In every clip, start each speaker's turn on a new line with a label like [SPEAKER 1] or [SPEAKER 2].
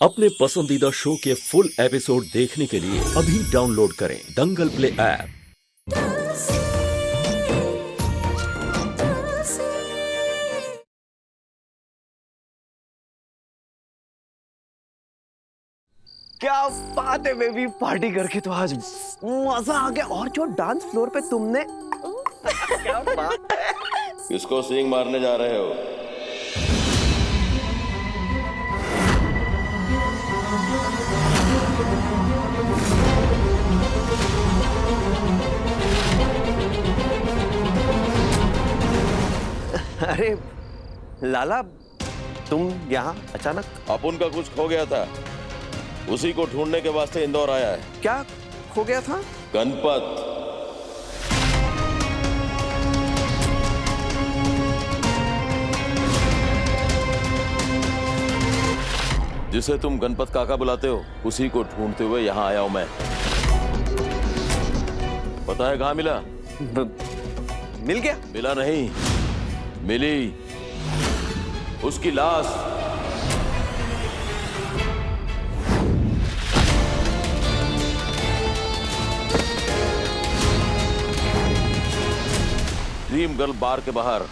[SPEAKER 1] अपने पसंदीदा शो के फुल एपिसोड देखने के लिए अभी डाउनलोड करें दंगल प्ले ऐप।
[SPEAKER 2] क्या बात है बेबी, पार्टी करके तो आज मजा आ गया। और जो डांस फ्लोर पे तुमने क्या बात है।
[SPEAKER 3] किसको स्विंग मारने जा रहे हो?
[SPEAKER 2] अरे लाला, तुम यहाँ अचानक?
[SPEAKER 3] अपुन का कुछ खो गया था, उसी को ढूंढने के वास्ते इंदौर आया है।
[SPEAKER 2] क्या खो गया था?
[SPEAKER 3] गणपत। जिसे तुम गणपत काका बुलाते हो, उसी को ढूंढते हुए यहाँ आया हूं मैं। पता है कहाँ मिला?
[SPEAKER 2] मिल गया?
[SPEAKER 3] मिला नहीं, मिली उसकी लाश। ड्रीम गर्ल बार के बाहर।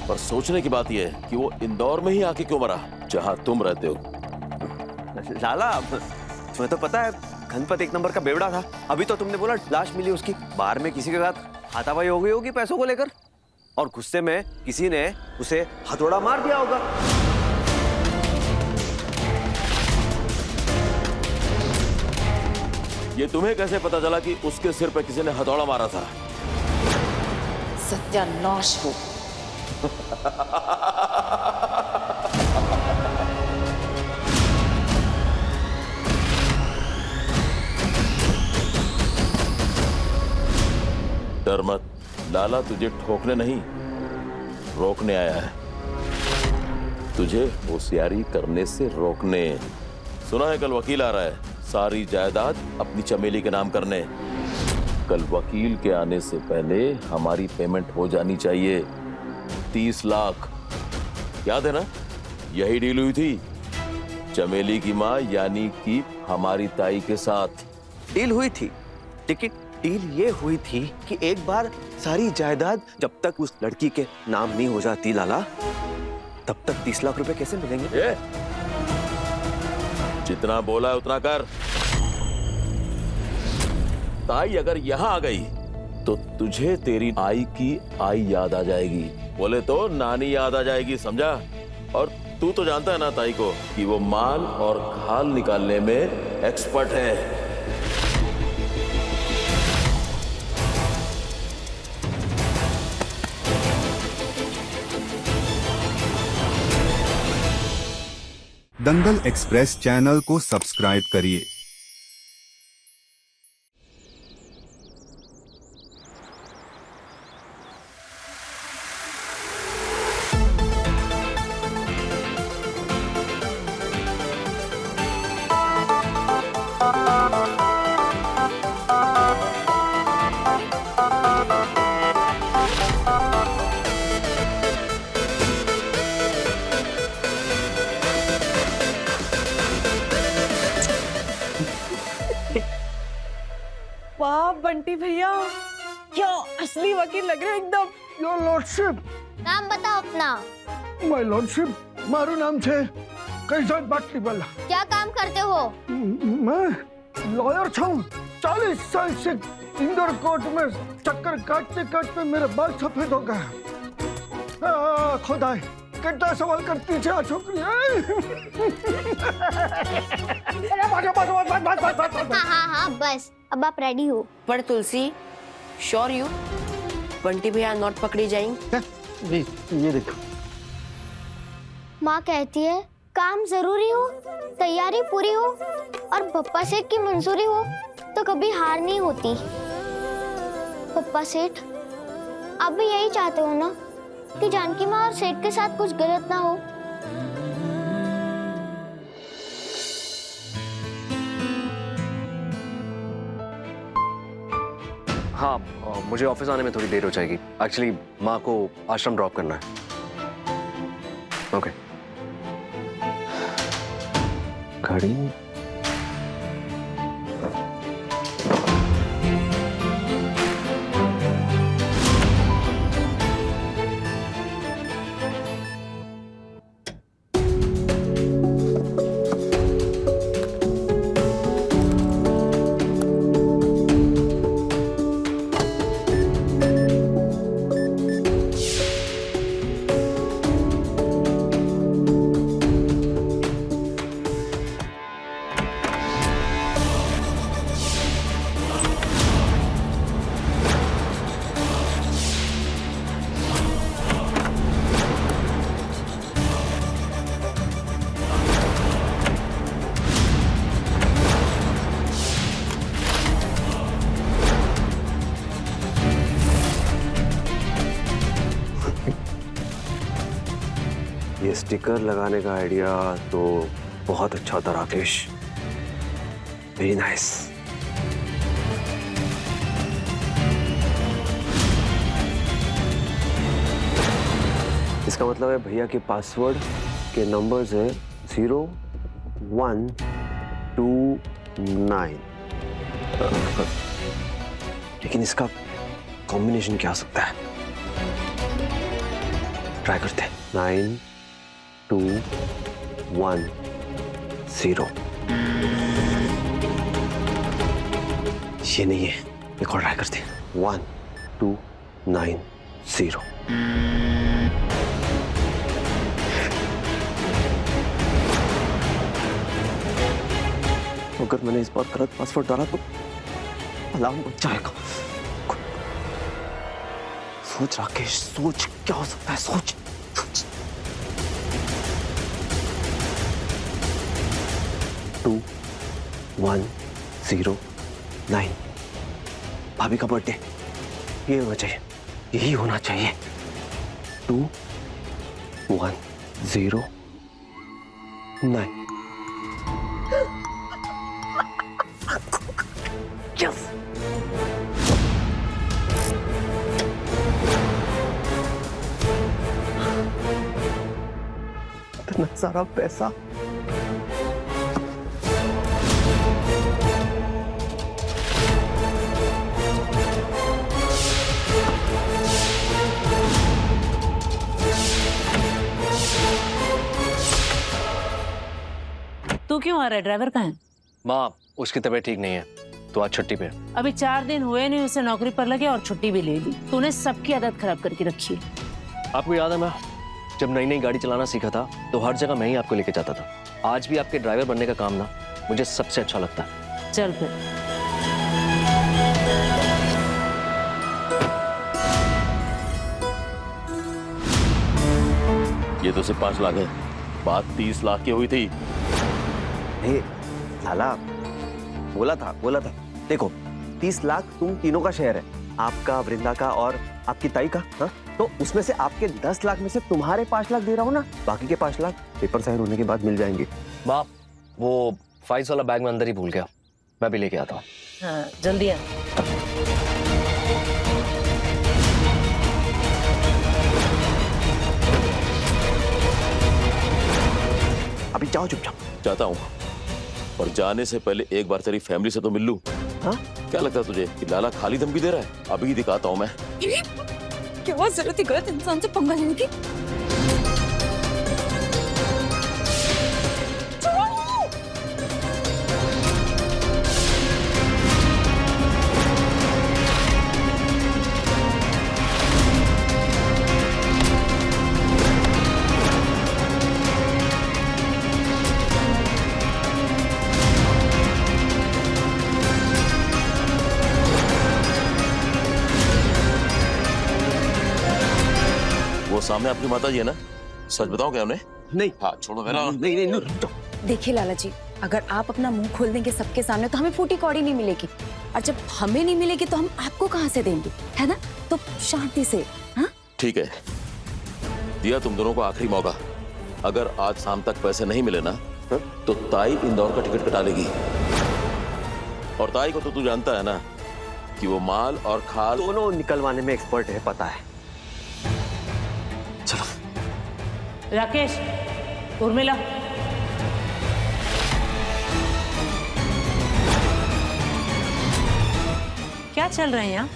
[SPEAKER 3] पर सोचने की बात यह है कि वो इंदौर में ही आके क्यों मरा, जहां तुम रहते हो।
[SPEAKER 2] लाला, तुम्हें तो पता है गणपत एक नंबर का बेवड़ा था। अभी तो तुमने बोला लाश मिली उसकी। बाहर में किसी के साथ हाथापाई हो गई होगी पैसों को लेकर, और गुस्से में किसी ने उसे हथौड़ा मार दिया होगा।
[SPEAKER 3] ये तुम्हें कैसे पता चला कि उसके सिर पे किसी ने हथौड़ा मारा था?
[SPEAKER 4] सत्यानाश हो।
[SPEAKER 3] डर मत लाला, तुझे ठोकने नहीं रोकने आया है। तुझे होशियारी करने से रोकने। सुना है कल वकील आ रहा है सारी जायदाद अपनी चमेली के नाम करने। कल वकील के आने से पहले हमारी पेमेंट हो जानी चाहिए, 30 लाख। याद है ना, यही डील हुई थी चमेली की माँ यानी कि हमारी ताई के साथ।
[SPEAKER 2] डील हुई थी, लेकिन डील ये हुई थी कि एक बार सारी जायदाद जब तक उस लड़की के नाम नहीं हो जाती लाला, तब तक 30 लाख रुपए कैसे मिलेंगे?
[SPEAKER 3] जितना बोला है उतना कर। ताई अगर यहाँ आ गई तो तुझे तेरी आई की आई याद आ जाएगी, बोले तो नानी याद आ जाएगी, समझा? और तू तो जानता है ना ताई को कि वो माल और खाल निकालने में एक्सपर्ट है।
[SPEAKER 5] दंगल एक्सप्रेस चैनल को सब्सक्राइब करिए।
[SPEAKER 4] वाह बंटी भैया, क्या असली वकील लग रहे हो एकदम।
[SPEAKER 6] Your lordship.
[SPEAKER 7] नाम बताओ अपना।
[SPEAKER 6] माय लॉर्डशिप, मारू नाम छे कैसन बाटली वाला।
[SPEAKER 7] क्या काम करते हो?
[SPEAKER 6] मैं लॉयर छूं। 40 साल से इंदौर कोर्ट में चक्कर काटते काटते मेरे बाल सफेद हो गए। खुदा कितना सवाल करती है छोकरी।
[SPEAKER 7] हाँ बस, अब आप रेडी हो?
[SPEAKER 4] पर तुलसी, श्योर यू बंटी भैया नॉट पकड़ी जाएंगे?
[SPEAKER 6] ये देखो,
[SPEAKER 7] माँ कहती है काम जरूरी हो, तैयारी पूरी हो और पप्पा सेठ की मंजूरी हो तो कभी हार नहीं होती। पप्पा सेठ, आप भी यही चाहते हो ना कि जानकी माँ और सेठ के साथ कुछ गलत ना हो?
[SPEAKER 2] हाँ, मुझे ऑफिस आने में थोड़ी देर हो जाएगी। एक्चुअली माँ को आश्रम ड्रॉप करना है। ओके। घड़ी ये स्टिकर लगाने का आइडिया तो बहुत अच्छा था राकेश, वेरी नाइस। इसका मतलब है भैया के पासवर्ड के नंबर्स है 0129। लेकिन इसका कॉम्बिनेशन क्या हो सकता है? ट्राई करते हैं। 9210। ये नहीं है, एक और ट्राई करते हैं। 1290। अगर मैंने इस बार गलत पासवर्ड डाला तो अलार्म बच जाएगा। सोच राकेश, सोच क्या हो सकता है, सोच। 2109। भाभी का बर्थडे, ये होना चाहिए, यही होना चाहिए। 2109। Yes. इतना सारा पैसा।
[SPEAKER 8] तू क्यों आ रहा है? ड्राइवर कहाँ है?
[SPEAKER 9] माँ, उसकी तबीयत ठीक नहीं है तो आज छुट्टी पे।
[SPEAKER 8] अभी 4 दिन हुए नहीं उसे नौकरी पर लगे और छुट्टी भी ले ली। तूने सबकी आदत खराब करके रखी है।
[SPEAKER 9] आपको याद है मैं जब नई नई गाड़ी चलाना सीखा था तो हर जगह मैं ही आपको लेके जाता था। आज भी आपके ड्राइवर बनने का काम ना मुझे सबसे अच्छा लगता है।
[SPEAKER 8] चल फिर।
[SPEAKER 3] ये तो सिर्फ 5 लाख है, बात 30 लाख की हुई थी।
[SPEAKER 2] नहीं लाला, बोला था। देखो 30 लाख तुम तीनों का शेयर है, आपका, वृंदा का और आपकी ताई का। हाँ, तो उसमें से आपके 10 लाख में से तुम्हारे 5 लाख दे रहा हूँ ना, बाकी के 5 लाख पेपर साइन होने के बाद मिल जाएंगे।
[SPEAKER 9] माँ, वो फाइल्स वाला बैग में अंदर ही भूल गया, मैं भी लेके आता हूँ।
[SPEAKER 8] हाँ, जल्दी आ।
[SPEAKER 2] अभी जाओ चुपचाप।
[SPEAKER 3] जाता हूँ, और जाने से पहले एक बार तेरी फैमिली से तो मिल लूं।
[SPEAKER 2] हाँ?
[SPEAKER 3] क्या लगता है तुझे कि लाला खाली धमकी दे रहा है? अभी दिखाता हूँ मैं।
[SPEAKER 10] क्या जरूरत थी गलत इंसान से पंगा लेने की?
[SPEAKER 3] सामने आपकी माता जी है ना, सच बताओ क्या उन्हें?
[SPEAKER 2] नहीं।
[SPEAKER 3] हाँ छोड़ो मेरा।
[SPEAKER 2] नहीं रुक जाओ।
[SPEAKER 10] देखिए लाला जी, अगर आप अपना मुंह खोल देंगे सबके सामने तो हमें फूटी कौड़ी नहीं मिलेगी, और जब हमें नहीं मिलेगी तो हम आपको कहाँ से देंगे, है ना? तो शांति से। हाँ
[SPEAKER 3] ठीक है, दिया तुम दोनों को आखिरी मौका। अगर आज शाम तक पैसे नहीं मिले ना तो ताई इंदौर का टिकट कटा लेगी। और ताई को तो तू जानता है ना कि वो माल और खाल
[SPEAKER 2] दोनों निकलवाने में एक्सपर्ट है, पता है। चलो
[SPEAKER 8] राकेश, उर्मिला, चल रहे हैं यहाँ?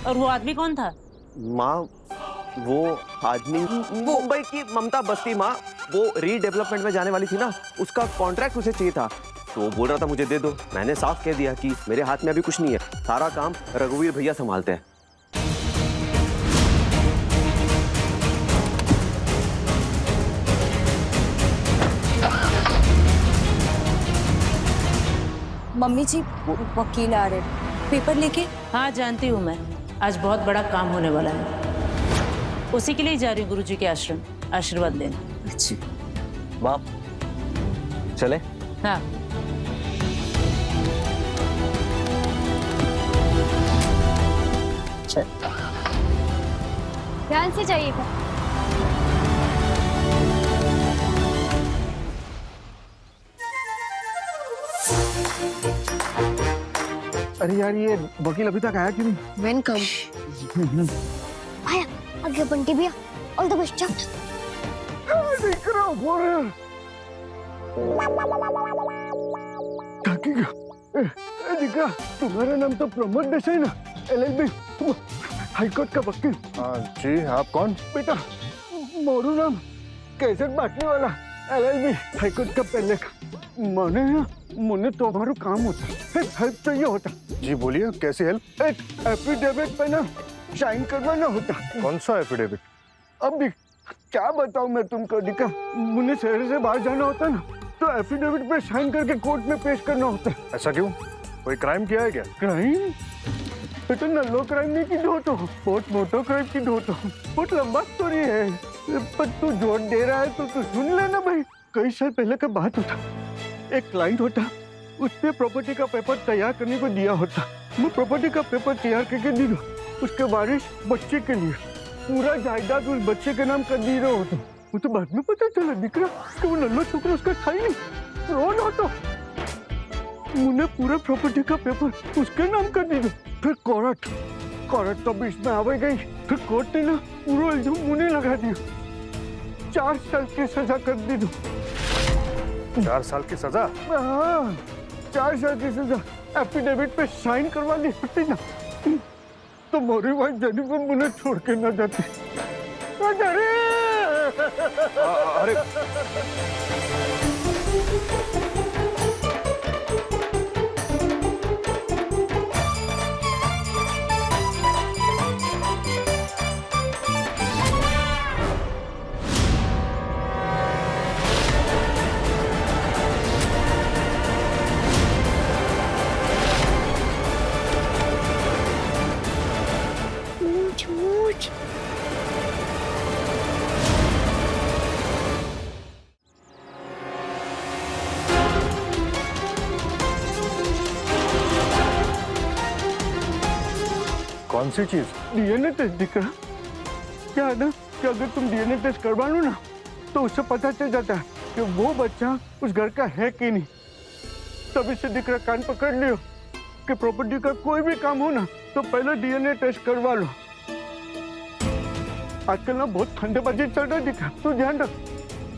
[SPEAKER 8] और वो आदमी कौन था?
[SPEAKER 2] माँ वो आदमी मुंबई की ममता बस्ती माँ, वो रीडेवलपमेंट में जाने वाली थी ना, उसका कॉन्ट्रैक्ट उसे चाहिए था, तो वो बोल रहा था मुझे दे दो। मैंने साफ कह दिया कि मेरे हाथ में अभी कुछ नहीं है, सारा काम रघुवीर भैया संभालते हैं।
[SPEAKER 10] मम्मी जी वकील आ रहे, पेपर लेके।
[SPEAKER 8] हाँ जानती हूँ मैं, आज बहुत बड़ा काम होने वाला है, उसी के लिए जा रही हूँ गुरुजी के आश्रम आशीर्वाद लेने।
[SPEAKER 9] अच्छी माँ, चले?
[SPEAKER 8] हाँ
[SPEAKER 10] चल।
[SPEAKER 7] ध्यान से जाइएगा।
[SPEAKER 6] अरे यार ये वकील अभी तक आया क्यों नहीं?
[SPEAKER 10] वेलकम।
[SPEAKER 7] आया आगे बंटी भैया, ऑल द बेस्ट।
[SPEAKER 6] दिख रहा हूँ दिखा, तुम्हारा नाम तो प्रमोद देसाई ना, LLB हाईकोर्ट का वकील।
[SPEAKER 11] जी आप कौन?
[SPEAKER 6] बेटा मोरू नाम, कैसेट बांटने वाला, LLB हाईकोर्ट का पहले का। मुझे तो हमारा काम होता, हेल्प चाहिए होता।
[SPEAKER 11] जी बोलिए, कैसी हेल्प?
[SPEAKER 6] एक एफिडेविट पे ना साइन करवाना होता।
[SPEAKER 11] कौन सा एफिडेविट?
[SPEAKER 6] अब भी क्या बताऊं मैं तुमको दिखा, मुझे शहर से बाहर जाना होता ना, तो एफिडेविट पे साइन करके कोर्ट में पेश करना होता है।
[SPEAKER 11] ऐसा क्यों? कोई क्राइम किया है क्या?
[SPEAKER 6] क्राइम? तो नल्लो क्राइम नहीं की दो तो बहुत मोटो क्राइम की दो तो बहुत लंबा स्टोरी है, पर तू जोर दे रहा है तो तू सुन लेना भाई। कई साल पहले का बात होता, एक क्लाइंट होता, उस पे प्रॉपर्टी का पेपर तैयार करने को दिया होता। मैं प्रॉपर्टी का पेपर तैयार करके दी, उसके वारिस बच्चे के लिए पूरा जायदाद उस बच्चे के नाम कर दी रहा होता। वो तो बाद में पता चला दिख रहा कि वो नल्लो छोकरा उसका था ही नहीं, रोड होता। मुझे पूरा प्रॉपर्टी का पेपर उसके नाम कर दी। फिर कोर्ट तो बीच में आवे गई, फिर कोर्ट ने ना पूरा इल्जाम मुझे लगा दिया, 4 साल की सजा कर दी।
[SPEAKER 11] 4 साल की सजा?
[SPEAKER 6] हाँ 4 साल की सजा। एफिडेविट पे साइन करवा दी होती ना, तो मोरी वाइफ जेनिफर मुझे छोड़ के ना जाती।
[SPEAKER 11] अरे कौन सी चीज?
[SPEAKER 6] डीएनए टेस्ट दिख रहा क्या है ना, कि अगर तुम डीएनए टेस्ट करवा लो ना, तो उससे पता चल जाता है कि वो बच्चा उस घर का है कि नहीं। तभी से दिख रहा, कान पकड़ लियो कि प्रॉपर्टी का कोई भी काम हो ना, तो पहले डीएनए टेस्ट करवा लो। आजकल ना बहुत ठंडेबाजी चल रहा दिखा, तो ध्यान रख।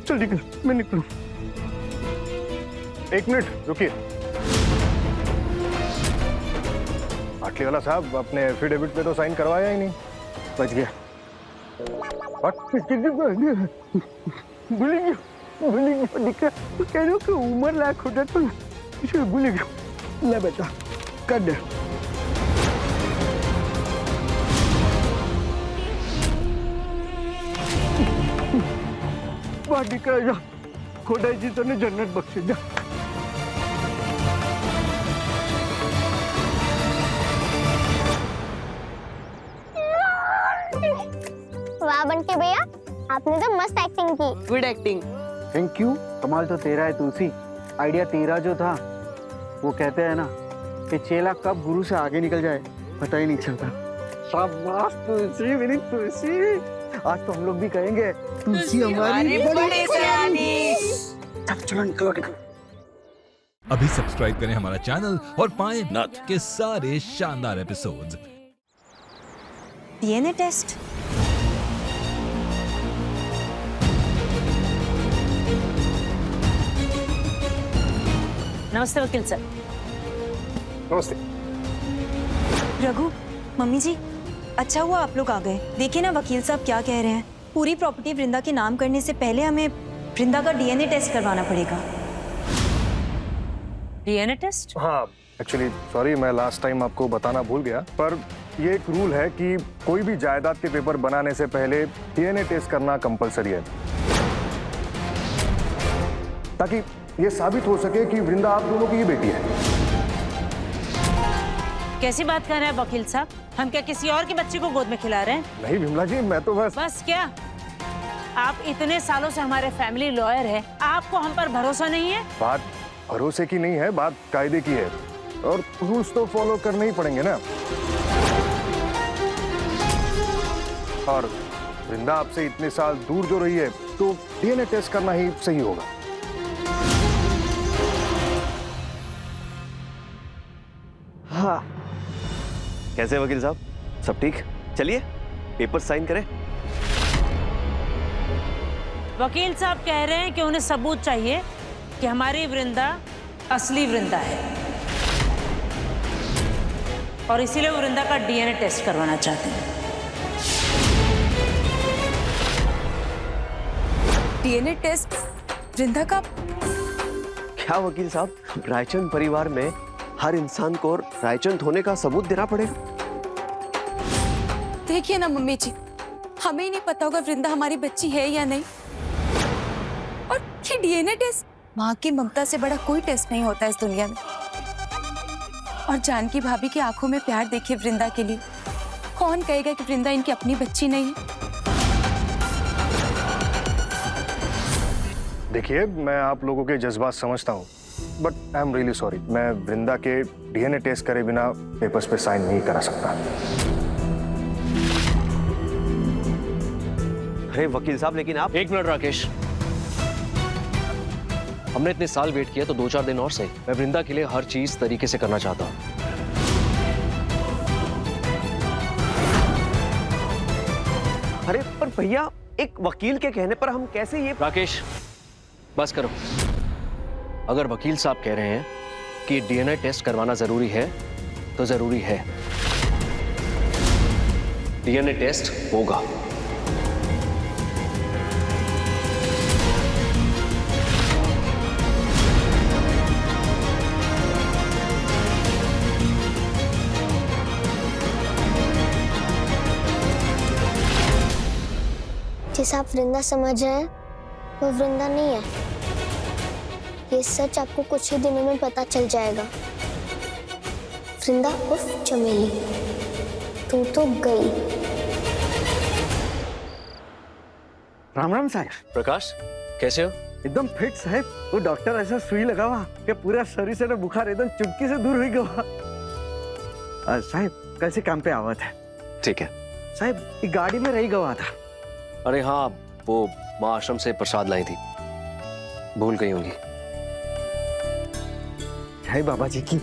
[SPEAKER 6] चल निकल, मैं निकलूं।
[SPEAKER 11] 1 मिनट रुकिए। आटली वाला साहब, अपने एफिडेविट पे तो साइन करवाया ही नहीं।
[SPEAKER 6] बच गया। भूल गया दिखा, तो कह रहे हो कि उम्र लायक हो जाता ना, इसलिए भूल गया। ले बेटा कर दे। बाहर निकल जा, खोदाई जी तो ने जन्नत बख्शे जा।
[SPEAKER 7] वाह बंटी भैया, आपने तो मस्त एक्टिंग की।
[SPEAKER 4] Good acting.
[SPEAKER 6] Thank you. कमाल तो तेरा है तुलसी, आइडिया तेरा जो था। वो कहते हैं ना कि चेला कब गुरु से आगे निकल जाए पता ही नहीं चलता। शाबाश तुलसी, मेरी तुलसी। आज तो हम लोग भी कहेंगे तुलसी हमारी बड़ी सयानी। चलो निकलो निकलो।
[SPEAKER 12] अभी सब्सक्राइब करें हमारा चैनल और पाएं नथ के सारे शानदार एपिसोड्स।
[SPEAKER 10] DNA test?
[SPEAKER 8] नमस्ते वकील सर।
[SPEAKER 11] नमस्ते।
[SPEAKER 10] रघु, मम्मी जी, अच्छा हुआ आप लोग आ गए। देखिए ना वकील साहब क्या कह रहे हैं, पूरी प्रॉपर्टी वृंदा के नाम करने से पहले हमें वृंदा का डीएनए टेस्ट करवाना पड़ेगा।
[SPEAKER 8] DNA test?
[SPEAKER 11] हाँ, एक्चुअली सॉरी, मैं लास्ट टाइम आपको बताना भूल गया, पर ये एक रूल है कि कोई भी जायदाद के पेपर बनाने से पहले डीएनए टेस्ट करना कंपलसरी है, ताकि ये साबित हो सके कि वृंदा आप दोनों की ही बेटी है।
[SPEAKER 8] कैसी बात कर रहे हैं वकील साहब? हम क्या किसी और के बच्चे को गोद में खिला रहे हैं?
[SPEAKER 11] नहीं विमला जी, मैं तो बस
[SPEAKER 8] क्या? आप इतने सालों से हमारे फैमिली लॉयर हैं, आपको हम पर भरोसा नहीं है?
[SPEAKER 11] बात भरोसे की नहीं है, बात कायदे की है, और रूल्स तो फॉलो करने ही पड़ेंगे ना। और वृंदा आपसे इतने साल दूर जो रही है, तो डीएनए टेस्ट करना ही सही होगा।
[SPEAKER 2] हाँ, कैसे वकील साहब, सब ठीक? चलिए पेपर साइन करें।
[SPEAKER 8] वकील साहब कह रहे हैं कि उन्हें सबूत चाहिए कि हमारी वृंदा असली वृंदा है, और इसीलिए वो वृंदा का डीएनए टेस्ट करवाना चाहते हैं।
[SPEAKER 10] डीएनए टेस्ट वृंदा का?
[SPEAKER 2] क्या वकील साहब, रायचंद परिवार में हर इंसान को रायचंद होने का सबूत देना पड़ेगा?
[SPEAKER 10] देखिए ना मम्मी जी, हमें ही नहीं पता होगा वृंदा हमारी बच्ची है या नहीं, और ये डीएनए टेस्ट, माँ की ममता से बड़ा कोई टेस्ट नहीं होता इस दुनिया में। और जानकी भाभी की आंखों में प्यार देखिए वृंदा के लिए, कौन कहेगा कि वृंदा इनकी अपनी बच्ची नहीं है?
[SPEAKER 11] देखिए, मैं आप लोगों के जज्बात समझता हूँ, but I am really sorry, मैं वृंदा के डीएनए टेस्ट करे बिना पेपर्स पे साइन नहीं करा सकता।
[SPEAKER 2] अरे वकील साहब, लेकिन आप...
[SPEAKER 9] एक मिनट राकेश, हमने इतने साल वेट किया तो 2-4 दिन और सही। मैं वृंदा के लिए हर चीज तरीके से करना चाहता हूँ।
[SPEAKER 2] अरे पर भैया, एक वकील के कहने पर हम कैसे ये...
[SPEAKER 9] राकेश, बस करो। अगर वकील साहब कह रहे हैं कि डीएनए टेस्ट करवाना जरूरी है, तो जरूरी है। डीएनए टेस्ट होगा।
[SPEAKER 7] जिसे आप वृंदा समझ रहे हैं, वो वृंदा नहीं है। ये सच आपको कुछ ही दिनों में पता चल जाएगा। वृंदा उफ चमेली, तू तो गई।
[SPEAKER 6] राम राम साहब।
[SPEAKER 9] प्रकाश, कैसे हो?
[SPEAKER 6] एकदम फिट साहब। वो डॉक्टर ऐसा सुई लगा हुआ कि पूरा शरीर से ना बुखार एकदम चुटकी से दूर हो गया। साहब कैसे काम पे आवा था?
[SPEAKER 9] ठीक है
[SPEAKER 6] साहब, ये गाड़ी में रह गया था।
[SPEAKER 9] अरे हाँ, वो माँ आश्रम से प्रसाद लाई थी, भूल गई होंगी।
[SPEAKER 6] जय बाबा जी की।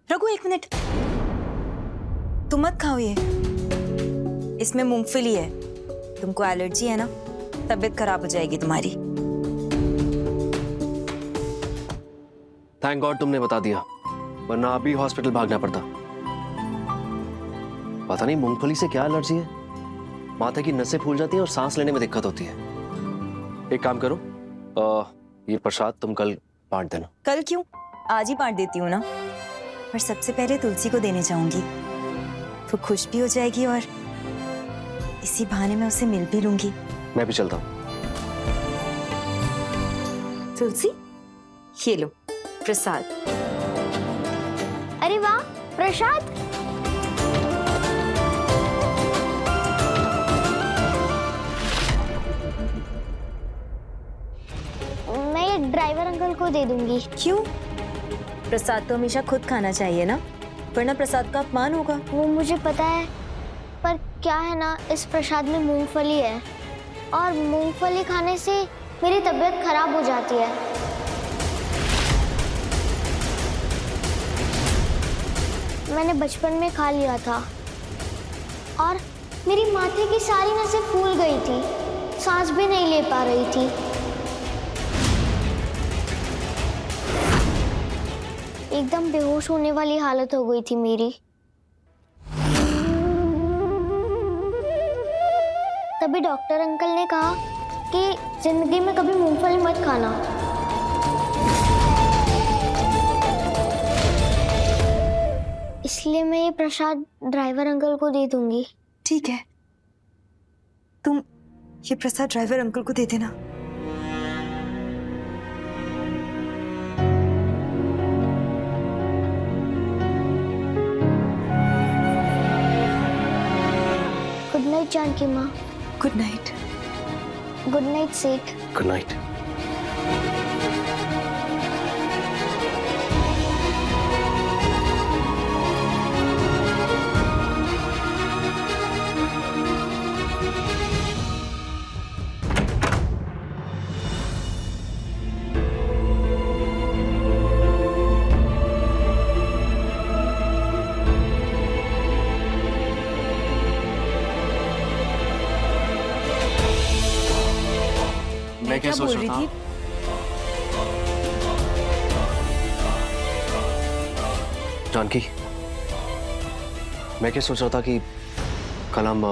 [SPEAKER 10] रघु, एक मिनट, तुम मत खाओ ये, इसमें मूंगफली है। तुमको एलर्जी है ना, तबीयत खराब हो जाएगी तुम्हारी।
[SPEAKER 9] थैंक गॉड तुमने बता दिया, वरना अभी हॉस्पिटल भागना पड़ता। पता नहीं मूंगफली से क्या एलर्जी है, माथे की नसें फूल जाती हैं और सांस लेने में दिक्कत होती है। एक काम करो, ये प्रसाद तुम कल बांट देना।
[SPEAKER 10] कल क्यों, आज ही बांट देती हूँ ना। पर सबसे पहले तुलसी को देने जाऊंगी, वो खुश भी हो जाएगी और इसी बहाने मैं उसे मिल भी लूंगी।
[SPEAKER 9] मैं भी चलता हूँ।
[SPEAKER 10] तुलसी, ये लो प्रसाद।
[SPEAKER 7] अरे वाह, प्रसाद। मैं ये ड्राइवर अंकल को दे दूंगी।
[SPEAKER 10] क्यों? प्रसाद तो हमेशा खुद खाना चाहिए ना, वरना प्रसाद का अपमान होगा।
[SPEAKER 7] वो मुझे पता है, पर क्या है ना, इस प्रसाद में मूंगफली है और मूंगफली खाने से मेरी तबीयत खराब हो जाती है। मैंने बचपन में खा लिया था और मेरी माथे की सारी नसें फूल गई थी, सांस भी नहीं ले पा रही थी। एकदम बेहोश होने वाली हालत हो गई थी मेरी। तभी डॉक्टर अंकल ने कहा कि जिंदगी में कभी मूंगफली मत खाना। इसलिए मैं ये प्रसाद ड्राइवर अंकल को दे दूंगी।
[SPEAKER 10] ठीक है, तुम ये प्रसाद ड्राइवर अंकल को दे देना।
[SPEAKER 7] गुड नाइट जानकी माँ।
[SPEAKER 10] Good night.
[SPEAKER 7] गुड नाइट सेठ।
[SPEAKER 9] Good night.
[SPEAKER 10] मैं क्या सोच रही थी?
[SPEAKER 9] जानकी, मैं क्या सोच रहा था कि कल हम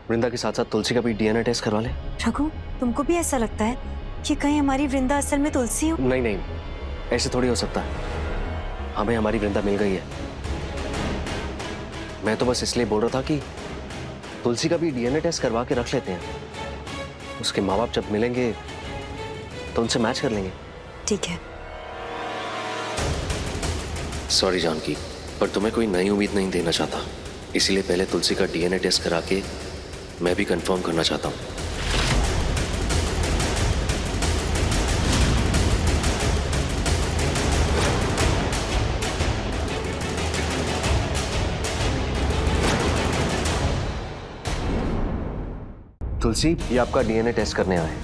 [SPEAKER 9] वृंदा के साथ साथ तुलसी का भी डीएनए टेस्ट करवा लें।
[SPEAKER 10] रघु, तुमको भी ऐसा लगता है कि कहीं हमारी वृंदा असल में तुलसी हो?
[SPEAKER 9] नहीं नहीं, ऐसे थोड़ी हो सकता है। हमें हमारी वृंदा मिल गई है। मैं तो बस इसलिए बोल रहा था कि तुलसी का भी डीएनए टेस्ट करवा के रख लेते हैं। उसके माँ बाप जब मिलेंगे तो उनसे मैच कर लेंगे।
[SPEAKER 10] ठीक है।
[SPEAKER 9] सॉरी जानकी, पर तुम्हें कोई नई उम्मीद नहीं देना चाहता, इसीलिए पहले तुलसी का डीएनए टेस्ट करा के मैं भी कंफर्म करना चाहता हूँ। तुलसी, ये आपका डीएनए टेस्ट करने आए।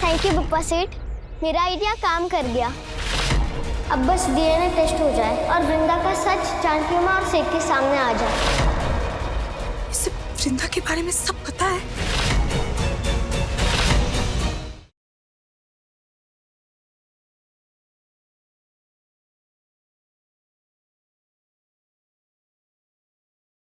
[SPEAKER 7] थैंक यू पप्पा सेठ, मेरा आइडिया काम कर गया। अब बस डीएनए टेस्ट हो जाए और वृंदा का सच जानकी माँ और सेठ के सामने आ जाए।
[SPEAKER 10] इसे वृंदा के बारे में सब पता है।